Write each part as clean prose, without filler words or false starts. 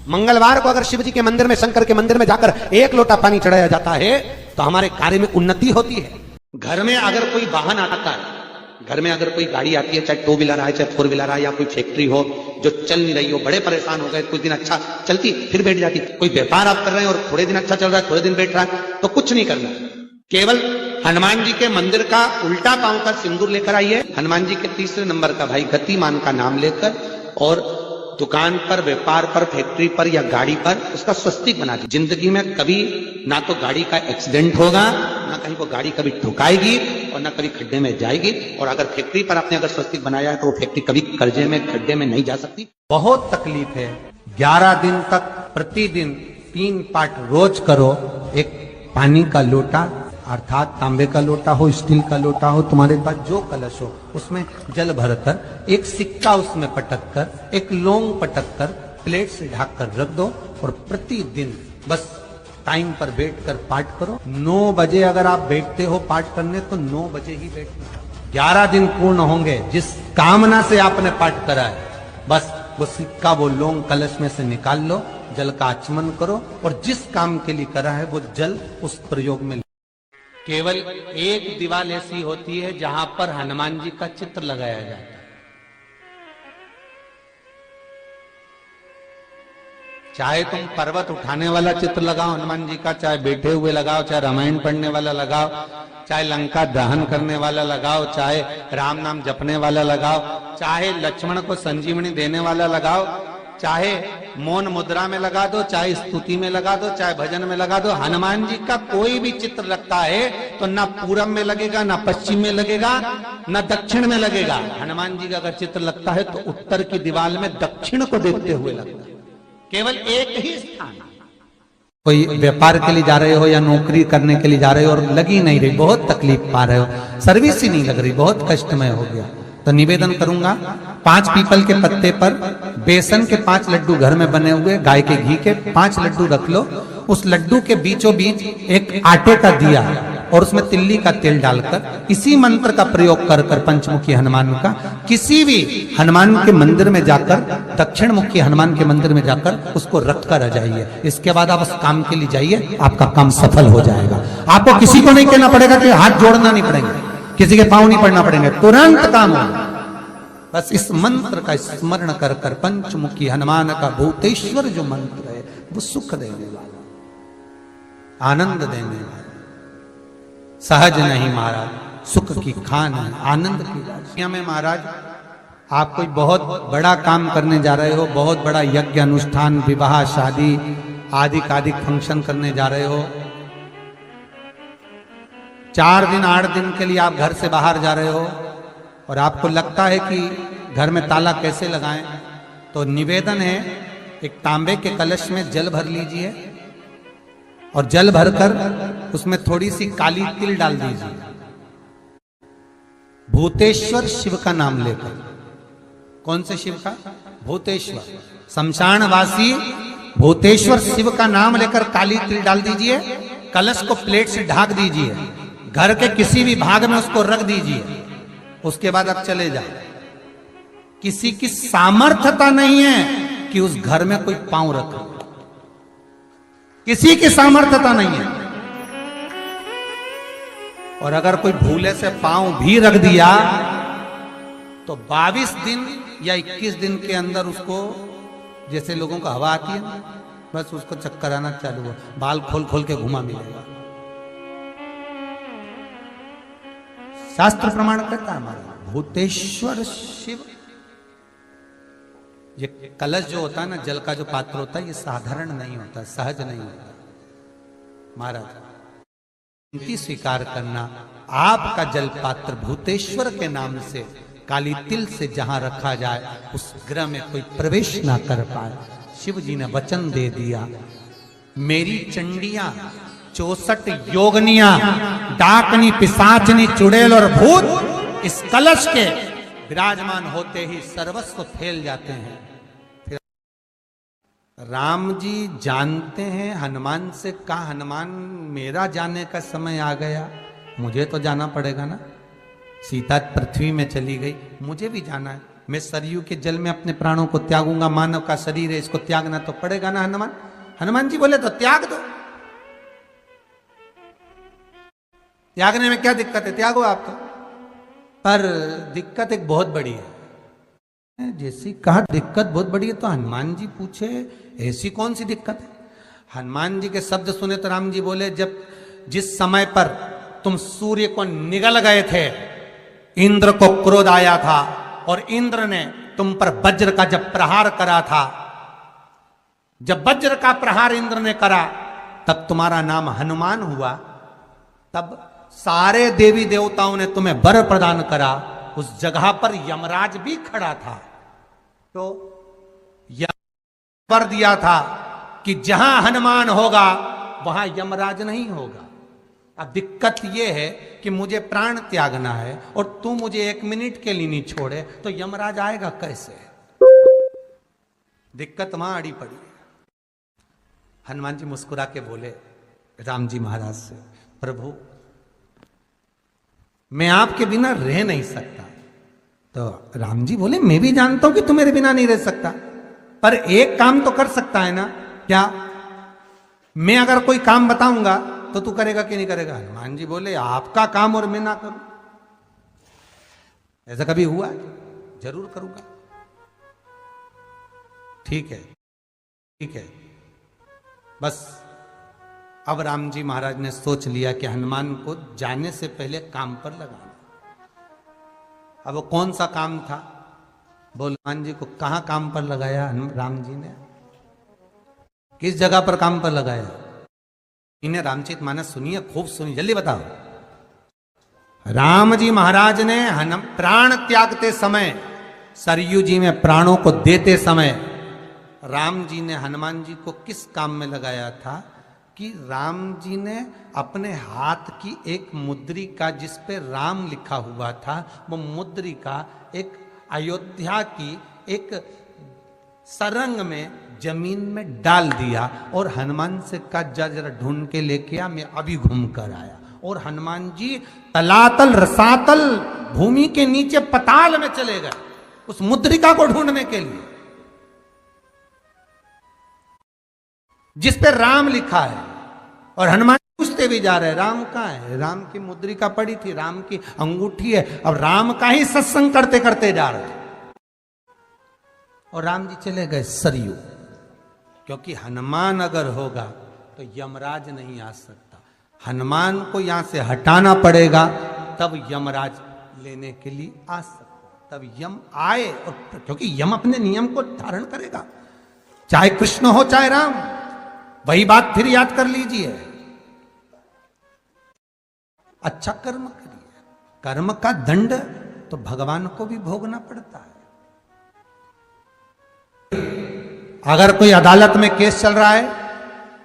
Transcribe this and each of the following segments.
मंगलवार को अगर शिव जी के मंदिर में, शंकर के मंदिर में जाकर 1 लोटा पानी चढ़ाया जाता है तो हमारे कार्य में उन्नति होती है। घर में अगर कोई वाहन आता है, घर में अगर कोई गाड़ी आती है, चाहे 2 व्हीलर आए, चाहे 4 व्हीलर आए, या कोई फैक्ट्री हो जो चल नहीं रही हो, बड़े परेशान हो गए, कुछ दिन अच्छा चलती फिर बैठ जाती, कोई व्यापार आप कर रहे हैं और थोड़े दिन अच्छा चल रहा है, थोड़े दिन बैठ रहा है, तो कुछ नहीं करना, केवल हनुमान जी के मंदिर का उल्टा पांव का सिंदूर लेकर आइए, हनुमान जी के 3 नंबर का भाई गतिमान का नाम लेकर, और दुकान पर, व्यापार पर, फैक्ट्री पर या गाड़ी पर उसका स्वस्तिक बना दीजिए। जिंदगी में कभी ना तो गाड़ी का एक्सीडेंट होगा, ना कहीं वो गाड़ी कभी ठुकाएगी और ना कभी खड्डे में जाएगी। और अगर फैक्ट्री पर आपने अगर स्वस्तिक बनाया है तो वो फैक्ट्री कभी कर्जे में, खड्डे में नहीं जा सकती। बहुत तकलीफ है। 11 दिन तक प्रतिदिन 3 पाठ रोज करो। एक पानी का लोटा, अर्थात तांबे का लोटा हो, स्टील का लोटा हो, तुम्हारे पास जो कलश हो, उसमें जल भरकर, एक सिक्का उसमें पटक कर, एक लौंग पटक कर, प्लेट से ढक कर रख दो और प्रतिदिन बस टाइम पर बैठकर पाठ करो। 9 बजे अगर आप बैठते हो पाठ करने तो 9 बजे ही बैठना। 11 दिन पूर्ण होंगे। जिस कामना से आपने पाठ करा है, बस वो सिक्का, वो लौंग कलश में से निकाल लो, जल का आचमन करो और जिस काम के लिए करा है वो जल उस प्रयोग में। केवल एक दीवार ऐसी होती है जहां पर हनुमान जी का चित्र लगाया जाता है। चाहे तुम पर्वत उठाने वाला चित्र लगाओ हनुमान जी का, चाहे बैठे हुए लगाओ, चाहे रामायण पढ़ने वाला लगाओ, चाहे लंका दहन करने वाला लगाओ, चाहे राम नाम जपने वाला लगाओ, चाहे लक्ष्मण को संजीवनी देने वाला लगाओ, चाहे मौन मुद्रा में लगा दो, चाहे स्तुति में लगा दो, चाहे भजन में लगा दो। हनुमान जी का कोई भी चित्र लगता है तो ना पूरब में लगेगा, ना पश्चिम में लगेगा, ना दक्षिण में लगेगा। हनुमान जी का अगर चित्र लगता है तो उत्तर की दीवार में दक्षिण को देखते हुए लगता है। केवल एक ही स्थान। कोई व्यापार के लिए जा रहे हो या नौकरी करने के लिए जा रहे हो और लगी नहीं रही, बहुत तकलीफ पा रहे हो, सर्विस ही नहीं लग रही, बहुत कष्टमय हो गया, तो निवेदन करूंगा 5 पीपल के पत्ते पर बेसन के 5 लड्डू घर में बने हुए, गाय के घी के 5 लड्डू रख लो। उस लड्डू के बीचों बीच एक आटे का दिया और उसमें तिल्ली का तेल डालकर इसी मंत्र का प्रयोग कर कर पंचमुखी हनुमान का किसी भी हनुमान के मंदिर में जाकर, दक्षिण मुखी हनुमान के मंदिर में जाकर उसको रख कर आ जाइए। इसके बाद आप उस काम के लिए जाइए, आपका काम सफल हो जाएगा। आपको किसी को नहीं कहना पड़ेगा कि हाथ जोड़ना नहीं पड़ेगा, किसी के पांव नहीं पड़ना पड़ेंगे, तुरंत काम होगा। बस इस मंत्र का स्मरण कर कर पंचमुखी हनुमान का भूतेश्वर जो मंत्र है वो सुख देने वाला, आनंद देने वाला, सहज नहीं महाराज, सुख की खान है, आनंद की राशि में। महाराज आप कोई बहुत बड़ा काम करने जा रहे हो, बहुत बड़ा यज्ञ अनुष्ठान, विवाह, शादी आदि आदि फंक्शन करने जा रहे हो, 4 दिन 8 दिन के लिए आप घर से बाहर जा रहे हो और आपको लगता है कि घर में ताला कैसे लगाएं, तो निवेदन है एक तांबे के कलश में जल भर लीजिए और जल भरकर उसमें थोड़ी सी काली तिल डाल दीजिए, भूतेश्वर शिव का नाम लेकर। कौन से शिव का? भूतेश्वर, शमशानवासी भूतेश्वर शिव का नाम लेकर काली तिल डाल दीजिए, कलश को प्लेट से ढक दीजिए, घर के किसी भी भाग में उसको रख दीजिए। उसके बाद आप चले जाओ। किसी की सामर्थ्यता नहीं है कि उस घर में कोई पांव रखे, किसी की सामर्थ्यता नहीं है। और अगर कोई भूले से पांव भी रख दिया तो 22 दिन या 21 दिन के अंदर उसको, जैसे लोगों को हवा आती है, बस उसको चक्कर आना चालू हो, बाल खोल खोल के घुमा मिलेगा। शास्त्र प्रमाण करता है हमारा भूतेश्वर शिव। ये कलश जो होता है ना, जल का जो पात्र होता है, ये साधारण नहीं होता, सहज नहीं होता। महाराज विनती स्वीकार करना, आपका जल पात्र भूतेश्वर के नाम से काली तिल से जहां रखा जाए उस ग्रह में कोई प्रवेश ना कर पाए। शिव जी ने वचन दे दिया, मेरी चंडियां 64 योगनियां, डाकनी, पिशाचनी, चुड़ैल और भूत इस कलश के विराजमान होते ही सर्वस्व फैल जाते हैं। फिर राम जी जानते हैं हनुमान से, कहा हनुमान मेरा जाने का समय आ गया, मुझे तो जाना पड़ेगा ना, सीता पृथ्वी में चली गई, मुझे भी जाना है। मैं सरयू के जल में अपने प्राणों को त्यागूंगा, मानव का शरीर है, इसको त्यागना तो पड़ेगा ना हनुमान। हनुमान जी बोले तो त्याग दो, त्यागने में क्या दिक्कत है, त्यागो आप तो। पर दिक्कत एक बहुत बड़ी है। जैसी कहा दिक्कत बहुत बड़ी है, तो हनुमान जी पूछे ऐसी कौन सी दिक्कत है। हनुमान जी के शब्द सुने तो राम जी बोले, जब जिस समय पर तुम सूर्य को निगल गए थे, इंद्र को क्रोध आया था और इंद्र ने तुम पर वज्र का जब प्रहार करा था, जब वज्र का प्रहार इंद्र ने करा तब तुम्हारा नाम हनुमान हुआ। तब सारे देवी देवताओं ने तुम्हें वर प्रदान करा। उस जगह पर यमराज भी खड़ा था, तो वर दिया था कि जहां हनुमान होगा वहां यमराज नहीं होगा। अब दिक्कत यह है कि मुझे प्राण त्यागना है और तू मुझे 1 मिनट के लिए नहीं छोड़े, तो यमराज आएगा कैसे। दिक्कत वहां अड़ी पड़ी। हनुमान जी मुस्कुरा के बोले राम जी महाराज से, प्रभु मैं आपके बिना रह नहीं सकता। तो राम जी बोले, मैं भी जानता हूं कि तू मेरे बिना नहीं रह सकता, पर एक काम तो कर सकता है ना। क्या? मैं अगर कोई काम बताऊंगा तो तू करेगा कि नहीं करेगा। हनुमान जी बोले, आपका काम और मैं ना करूं, ऐसा कभी हुआ? जरूर करूंगा। ठीक है, ठीक है। बस अब राम जी महाराज ने सोच लिया कि हनुमान को जाने से पहले काम पर लगाना। अब वो कौन सा काम था? बोल, हनुमान जी को कहां काम पर लगाया राम जी ने? किस जगह पर काम पर लगाया? इन्हें रामचरितमानस सुनिए, खूब सुनिए, जल्दी बताओ। राम जी महाराज ने प्राण त्यागते समय, सरयू जी में प्राणों को देते समय, राम जी ने हनुमान जी को किस काम में लगाया था कि राम जी ने अपने हाथ की एक मुद्रिका जिस पे राम लिखा हुआ था, वो मुद्रिका एक अयोध्या की एक सरंग में जमीन में डाल दिया और हनुमान से कहा जा जरा ढूंढ के लेके आ, मैं अभी घूम कर आया। और हनुमान जी तलातल रसातल भूमि के नीचे पताल में चले गए उस मुद्रिका को ढूंढने के लिए जिस पे राम लिखा है। और हनुमान पूछते भी जा रहे, राम कहाँ है? राम की मुद्रिका पड़ी थी, राम की अंगूठी है। अब राम का ही सत्संग करते करते जा रहे। और राम जी चले गए सरयू, क्योंकि हनुमान अगर होगा तो यमराज नहीं आ सकता। हनुमान को यहां से हटाना पड़ेगा, तब यमराज लेने के लिए आ सकता। तब यम आए, और क्योंकि यम अपने नियम को धारण करेगा, चाहे कृष्ण हो चाहे राम। वही बात फिर याद कर लीजिए, अच्छा कर्म करिए, कर्म का दंड तो भगवान को भी भोगना पड़ता है। अगर कोई अदालत में केस चल रहा है,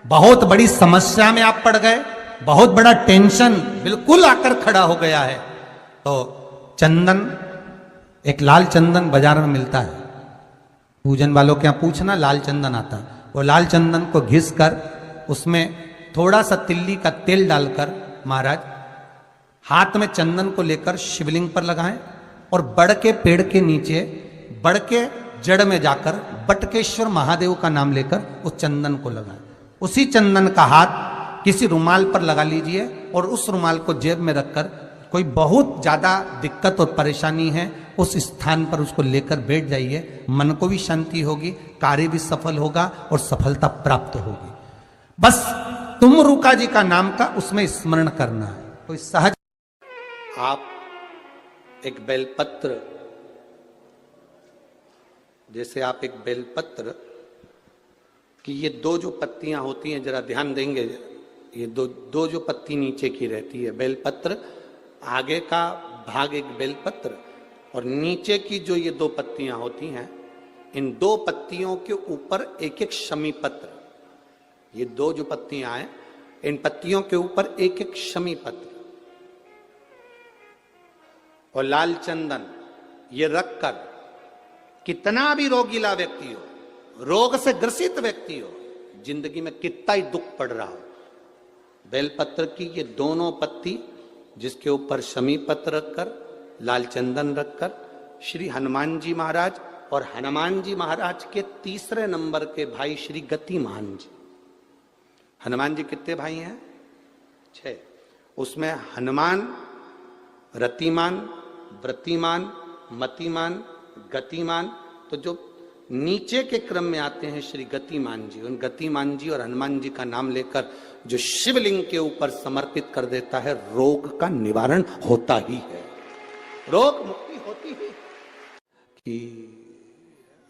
बहुत बड़ी समस्या में आप पड़ गए, बहुत बड़ा टेंशन बिल्कुल आकर खड़ा हो गया है, तो चंदन, एक लाल चंदन बाजार में मिलता है, पूजन वालों के यहां पूछना, लाल चंदन आता है। वो लाल चंदन को घिस कर उसमें थोड़ा सा तिल्ली का तेल डालकर महाराज हाथ में चंदन को लेकर शिवलिंग पर लगाएं और बड़ के पेड़ के नीचे, बड़ के जड़ में जाकर बटकेश्वर महादेव का नाम लेकर उस चंदन को लगाएं। उसी चंदन का हाथ किसी रुमाल पर लगा लीजिए और उस रुमाल को जेब में रखकर, कोई बहुत ज्यादा दिक्कत और परेशानी है उस स्थान पर उसको लेकर बैठ जाइए। मन को भी शांति होगी, कार्य भी सफल होगा और सफलता प्राप्त होगी। बस तुम रुका जी का नाम का उसमें स्मरण करना है। कोई सहज, आप एक बेलपत्र, जैसे आप एक बेलपत्र की ये दो जो पत्तियां होती हैं, जरा ध्यान देंगे, ये दो जो पत्ती नीचे की रहती है बेलपत्र, आगे का भाग एक बेलपत्र और नीचे की जो ये दो पत्तियां होती हैं, इन दो पत्तियों के ऊपर एक एक शमी पत्र, ये दो जो पत्तियां हैं इन पत्तियों के ऊपर एक एक शमी पत्र और लाल चंदन, ये रखकर कितना भी रोगीला व्यक्ति हो, रोग से ग्रसित व्यक्ति हो, जिंदगी में कितना ही दुख पड़ रहा हो, बेलपत्र की ये दोनों पत्ती जिसके ऊपर शमी पत्र रखकर, लाल चंदन रखकर श्री हनुमान जी महाराज और हनुमान जी महाराज के तीसरे नंबर के भाई श्री गतिमान जी। हनुमान जी कितने भाई हैं? 6। उसमें हनुमान, रतिमान, व्रतिमान, मतिमान, गतिमान, तो जो नीचे के क्रम में आते हैं श्री गतिमान जी, उन गतिमान जी और हनुमान जी का नाम लेकर जो शिवलिंग के ऊपर समर्पित कर देता है, रोग का निवारण होता ही है, रोग मुक्ति होती ही। कि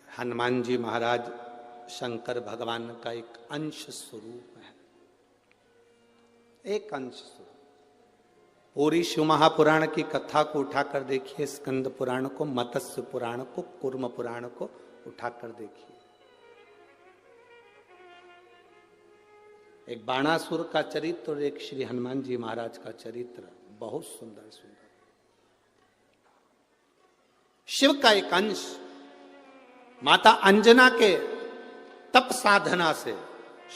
हनुमान जी महाराज शंकर भगवान का एक अंश स्वरूप है, एक अंश स्वरूप। पूरी शिव महापुराण की कथा को उठाकर देखिए, स्कंद पुराण को, मत्स्य पुराण को, कूर्म पुराण को उठाकर देखिए। एक बाणासुर का चरित्र और एक श्री हनुमान जी महाराज का चरित्र, बहुत सुंदर सुंदर। शिव का एक अंश माता अंजना के तप साधना से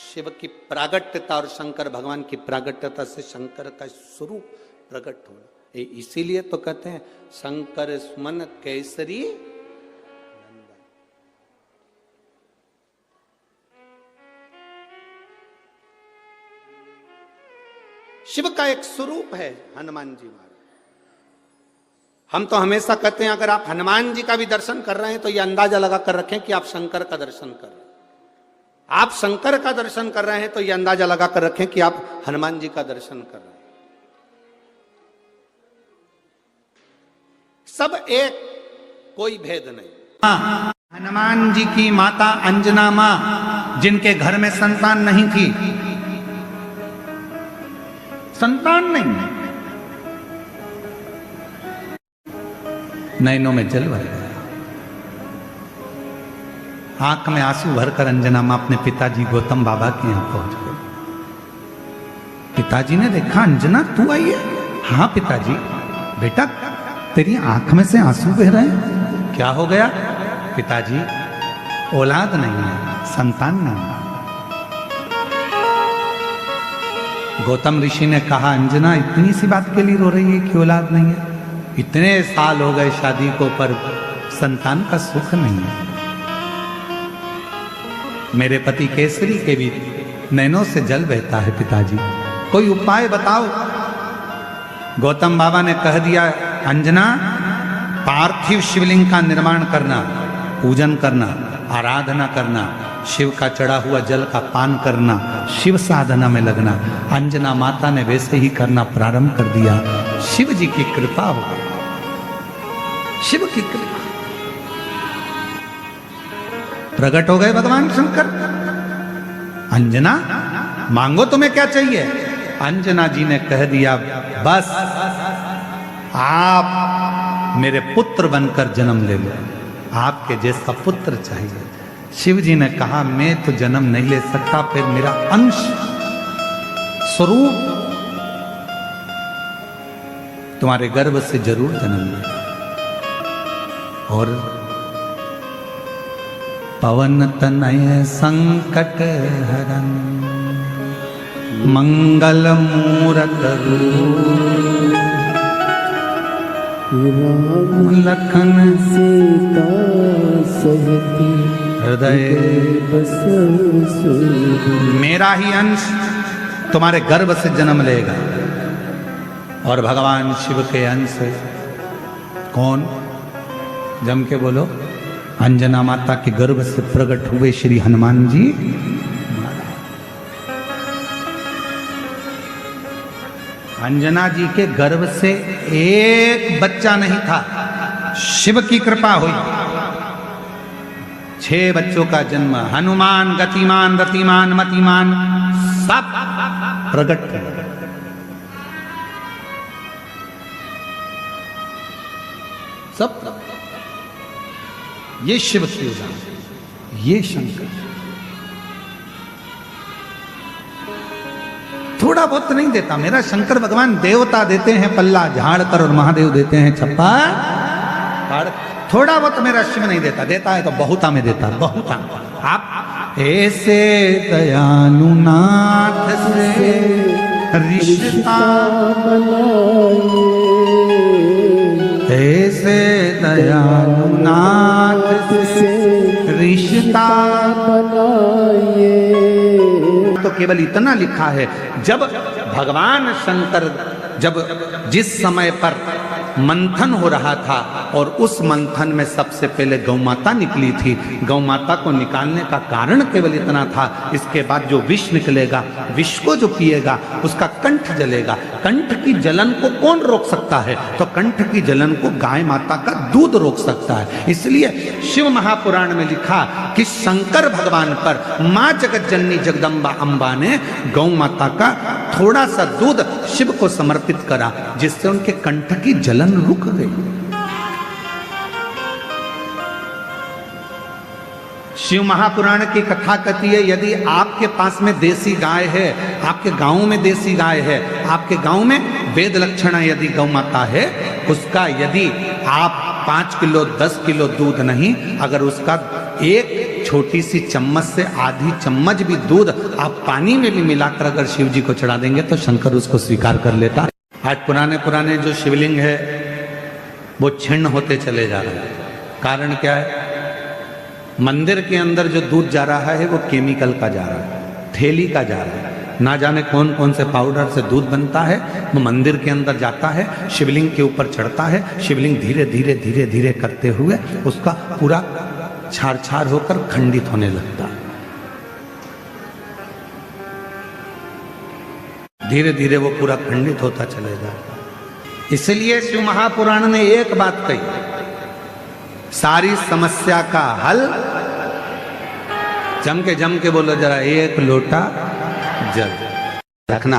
शिव की प्रागट्यता और शंकर भगवान की प्रागट्यता से शंकर का स्वरूप प्रकट होना। इसीलिए तो कहते हैं शंकर सुमन केसरी नंदन। शिव का एक स्वरूप है हनुमान जी महाराज। हम तो हमेशा कहते हैं अगर आप हनुमान जी का भी दर्शन कर रहे हैं तो यह अंदाजा लगा कर रखें कि आप शंकर का दर्शन कर रहे हैं। आप शंकर का दर्शन कर रहे हैं तो यह अंदाजा लगा कर रखें कि आप हनुमान जी का दर्शन कर रहे हैं। सब एक, कोई भेद नहीं। हनुमान जी की माता अंजना मां, जिनके घर में संतान नहीं थी, संतान नहीं, नैनों में जल भर गया, आंख में आंसू भरकर अंजना मां अपने पिताजी गौतम बाबा के यहां पहुंच गए। पिताजी ने देखा, अंजना तू आई है? हाँ पिताजी। बेटा तेरी आंख में से आंसू बह रहे हैं, क्या हो गया? पिताजी औलाद नहीं है, संतान नहीं है। गौतम ऋषि ने कहा, अंजना इतनी सी बात के लिए रो रही है कि औलाद नहीं है? इतने साल हो गए शादी को पर संतान का सुख नहीं है। मेरे पति केसरी के भी नैनों से जल बहता है पिताजी, कोई उपाय बताओ। गौतम बाबा ने कह दिया, अंजना पार्थिव शिवलिंग का निर्माण करना, पूजन करना, आराधना करना, शिव का चढ़ा हुआ जल का पान करना, शिव साधना में लगना। अंजना माता ने वैसे ही करना प्रारंभ कर दिया। शिव जी की कृपा हो गई, शिव की कृपा, प्रकट हो गए भगवान शंकर। अंजना मांगो तुम्हें क्या चाहिए? अंजना जी ने कह दिया, बस आप मेरे पुत्र बनकर जन्म ले लो, आपके जैसा पुत्र चाहिए। शिव जी ने कहा, मैं तो जन्म नहीं ले सकता, फिर मेरा अंश स्वरूप तुम्हारे गर्भ से जरूर जन्म ले। और पवन तनय संकट हरन मंगल मूरत लखन सीता सहित हृदय मेरा ही अंश तुम्हारे गर्भ से जन्म लेगा। और भगवान शिव के अंश कौन? जम के बोलो। अंजना माता के गर्भ से प्रकट हुए श्री हनुमान जी। अंजना जी के गर्भ से एक बच्चा नहीं था, शिव की कृपा हुई 6 बच्चों का जन्म। हनुमान, गतिमान, रतिमान, मतिमान सब प्रकट कर सब। ये शिव की उदाहरण, ये शंकर। थोड़ा बहुत नहीं देता मेरा शंकर भगवान। देवता देते हैं पल्ला झाड़ कर और महादेव देते हैं छप्पा फाड़। थोड़ा बहुत मेरा शिव नहीं देता, देता है तो बहुता में देता, बहुता। आप ऐसे दयालुनाथ से रिश्ता बनाए, ऐसे दयालुनाथ से रिश्ता बनाइए। तो केवल इतना लिखा है, जब भगवान शंकर जिस समय पर मंथन हो रहा था और उस मंथन में सबसे पहले गौ माता निकली थी, गौ माता को निकालने का कारण केवल इतना था, इसके बाद जो विष निकलेगा, विष को जो पिएगा उसका कंठ जलेगा। कंठ की जलन को कौन रोक सकता है? तो कंठ की जलन को गाय माता का दूध रोक सकता है। इसलिए शिव महापुराण में लिखा कि शंकर भगवान पर मां जगत जननी जगदम्बा अंबा ने गौ माता का थोड़ा सा दूध शिव को समर्पित करा, जिससे उनके कंठ की जलन रुक गई। शिव महापुराण की कथा कहती है, यदि आपके पास में देसी गाय है, आपके गांव में देसी गाय है, आपके गांव में वेद लक्षणा यदि गौ माता है, उसका यदि आप 5 किलो 10 किलो दूध नहीं, अगर उसका एक छोटी सी चम्मच से आधी चम्मच भी दूध आप पानी में भी मिलाकर अगर शिव जी को चढ़ा देंगे तो शंकर उसको स्वीकार कर लेता। आज पुराने जो शिवलिंग है वो छिन्न होते चले जा रहे हैं। कारण क्या है? मंदिर के अंदर जो दूध जा रहा है वो केमिकल का जा रहा है, थैली का जा रहा है, ना जाने कौन कौन से पाउडर से दूध बनता है, वो मंदिर के अंदर जाता है, शिवलिंग के ऊपर चढ़ता है, शिवलिंग धीरे धीरे धीरे धीरे करते हुए उसका पूरा छार छार होकर खंडित होने लगता है। धीरे धीरे वो पूरा खंडित होता चलेगा। इसलिए शिव महापुराण ने एक बात कही, सारी समस्या का हल, जम के बोलो जरा, एक लोटा जल रखना।